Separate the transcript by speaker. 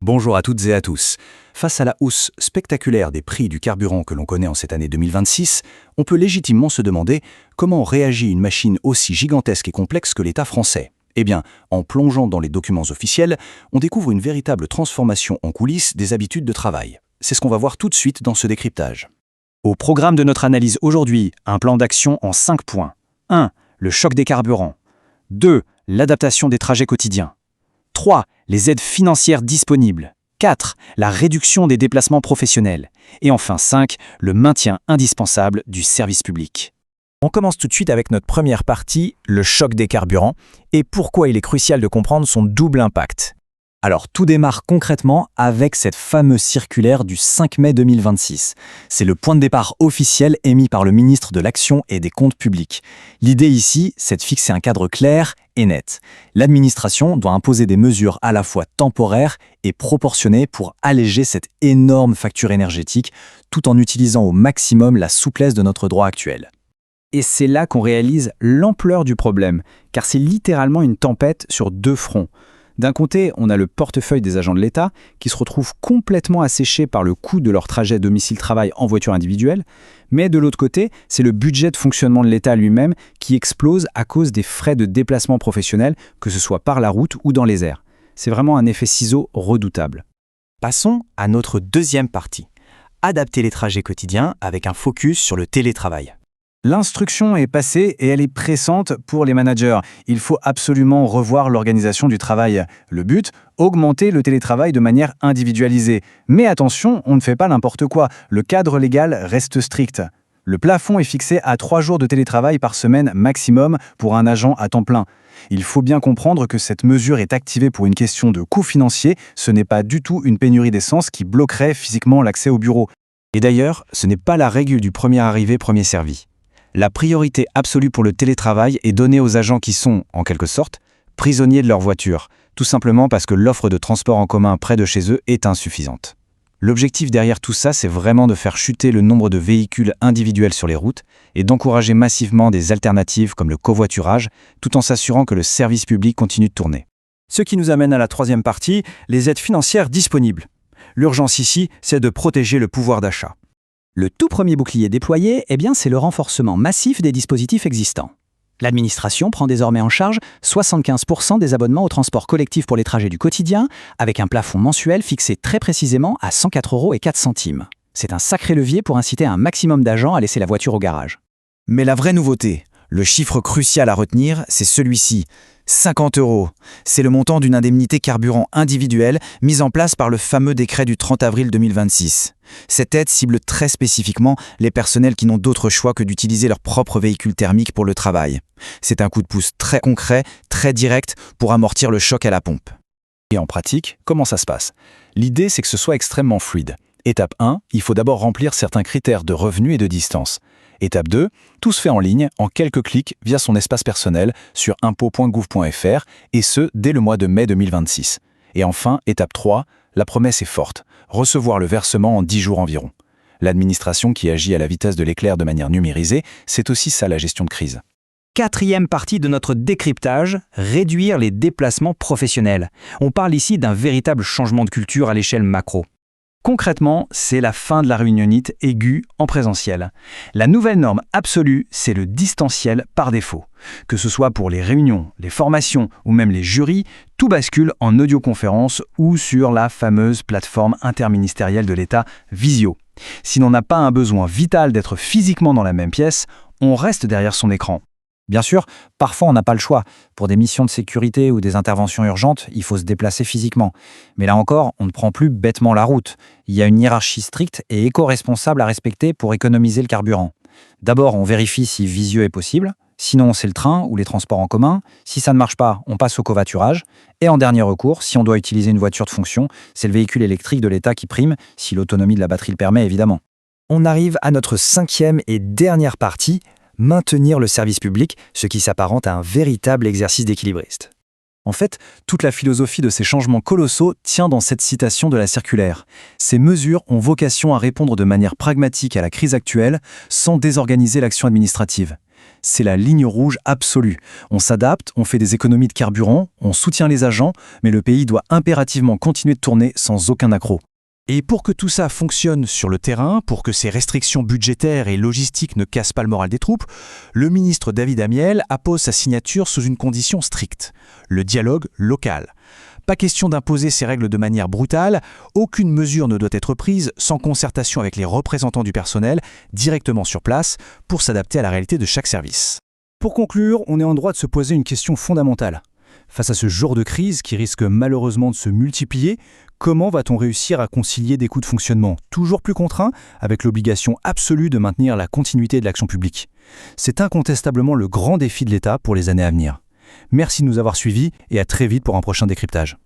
Speaker 1: Bonjour à toutes et à tous. Face à la hausse spectaculaire des prix du carburant que l'on connaît en cette année 2026, on peut légitimement se demander comment réagit une machine aussi gigantesque et complexe que l'État français. Eh bien, en plongeant dans les documents officiels, on découvre une véritable transformation en coulisses des habitudes de travail. C'est ce qu'on va voir tout de suite dans ce décryptage. Au programme de notre analyse aujourd'hui, un plan d'action en 5 points. 1. Le choc des carburants. 2. L'adaptation des trajets quotidiens. 3. Les aides financières disponibles. 4. La réduction des déplacements professionnels. Et enfin 5. Le maintien indispensable du service public.
Speaker 2: On commence tout de suite avec notre première partie, le choc des carburants, et pourquoi il est crucial de comprendre son double impact. Alors, tout démarre concrètement avec cette fameuse circulaire du 5 mai 2026. C'est le point de départ officiel émis par le ministre de l'Action et des Comptes publics. L'idée ici, c'est de fixer un cadre clair et net. L'administration doit imposer des mesures à la fois temporaires et proportionnées pour alléger cette énorme facture énergétique, tout en utilisant au maximum la souplesse de notre droit actuel. Et c'est là qu'on réalise l'ampleur du problème, car c'est littéralement une tempête sur deux fronts. D'un côté, on a le portefeuille des agents de l'État qui se retrouvent complètement asséchés par le coût de leur trajet domicile-travail en voiture individuelle, mais de l'autre côté, c'est le budget de fonctionnement de l'État lui-même qui explose à cause des frais de déplacement professionnel, que ce soit par la route ou dans les airs. C'est vraiment un effet ciseau redoutable. Passons à notre deuxième partie. Adapter les trajets quotidiens avec un focus sur le télétravail. L'instruction est passée et elle est pressante pour les managers. Il faut absolument revoir l'organisation du travail. Le but, augmenter le télétravail de manière individualisée. Mais attention, on ne fait pas n'importe quoi. Le cadre légal reste strict. Le plafond est fixé à 3 jours de télétravail par semaine maximum pour un agent à temps plein. Il faut bien comprendre que cette mesure est activée pour une question de coût financier. Ce n'est pas du tout une pénurie d'essence qui bloquerait physiquement l'accès au bureau. Et d'ailleurs, ce n'est pas la règle du premier arrivé, premier servi. La priorité absolue pour le télétravail est donnée aux agents qui sont, en quelque sorte, prisonniers de leur voiture, tout simplement parce que l'offre de transport en commun près de chez eux est insuffisante. L'objectif derrière tout ça, c'est vraiment de faire chuter le nombre de véhicules individuels sur les routes et d'encourager massivement des alternatives comme le covoiturage, tout en s'assurant que le service public continue de tourner.
Speaker 3: Ce qui nous amène à la troisième partie, les aides financières disponibles. L'urgence ici, c'est de protéger le pouvoir d'achat.
Speaker 4: Le tout premier bouclier déployé, c'est le renforcement massif des dispositifs existants. L'administration prend désormais en charge 75% des abonnements au transport collectif pour les trajets du quotidien, avec un plafond mensuel fixé très précisément à 104,04 €. C'est un sacré levier pour inciter un maximum d'agents à laisser la voiture au garage.
Speaker 2: Mais la vraie nouveauté, le chiffre crucial à retenir, c'est celui-ci. 50 €. C'est le montant d'une indemnité carburant individuelle mise en place par le fameux décret du 30 avril 2026. Cette aide cible très spécifiquement les personnels qui n'ont d'autre choix que d'utiliser leur propre véhicule thermique pour le travail. C'est un coup de pouce très concret, très direct pour amortir le choc à la pompe.
Speaker 1: Et en pratique, comment ça se passe? L'idée, c'est que ce soit extrêmement fluide. Étape 1, il faut d'abord remplir certains critères de revenus et de distance. Étape 2, tout se fait en ligne, en quelques clics, via son espace personnel sur impôts.gouv.fr, et ce, dès le mois de mai 2026. Et enfin, étape 3, la promesse est forte, recevoir le versement en 10 jours environ. L'administration qui agit à la vitesse de l'éclair de manière numérisée, c'est aussi ça la gestion de crise.
Speaker 4: Quatrième partie de notre décryptage, réduire les déplacements professionnels. On parle ici d'un véritable changement de culture à l'échelle macro. Concrètement, c'est la fin de la réunionnite aiguë en présentiel. La nouvelle norme absolue, c'est le distanciel par défaut. Que ce soit pour les réunions, les formations ou même les jurys, tout bascule en audioconférence ou sur la fameuse plateforme interministérielle de l'État Visio. Si l'on n'a pas un besoin vital d'être physiquement dans la même pièce, on reste derrière son écran.
Speaker 2: Bien sûr, parfois on n'a pas le choix. Pour des missions de sécurité ou des interventions urgentes, il faut se déplacer physiquement. Mais là encore, on ne prend plus bêtement la route. Il y a une hiérarchie stricte et éco-responsable à respecter pour économiser le carburant. D'abord, on vérifie si Visio est possible. Sinon, c'est le train ou les transports en commun. Si ça ne marche pas, on passe au covoiturage. Et en dernier recours, si on doit utiliser une voiture de fonction, c'est le véhicule électrique de l'État qui prime, si l'autonomie de la batterie le permet évidemment. On arrive à notre cinquième et dernière partie, maintenir le service public, ce qui s'apparente à un véritable exercice d'équilibriste.
Speaker 3: En fait, toute la philosophie de ces changements colossaux tient dans cette citation de la circulaire. Ces mesures ont vocation à répondre de manière pragmatique à la crise actuelle, sans désorganiser l'action administrative.
Speaker 2: C'est la ligne rouge absolue. On s'adapte, on fait des économies de carburant, on soutient les agents, mais le pays doit impérativement continuer de tourner sans aucun accroc.
Speaker 1: Et pour que tout ça fonctionne sur le terrain, pour que ces restrictions budgétaires et logistiques ne cassent pas le moral des troupes, le ministre David Amiel appose sa signature sous une condition stricte, le dialogue local. Pas question d'imposer ces règles de manière brutale, aucune mesure ne doit être prise sans concertation avec les représentants du personnel directement sur place pour s'adapter à la réalité de chaque service.
Speaker 3: Pour conclure, on est en droit de se poser une question fondamentale. Face à ce genre de crise qui risque malheureusement de se multiplier, comment va-t-on réussir à concilier des coûts de fonctionnement toujours plus contraints avec l'obligation absolue de maintenir la continuité de l'action publique? C'est incontestablement le grand défi de l'État pour les années à venir. Merci de nous avoir suivis et à très vite pour un prochain décryptage.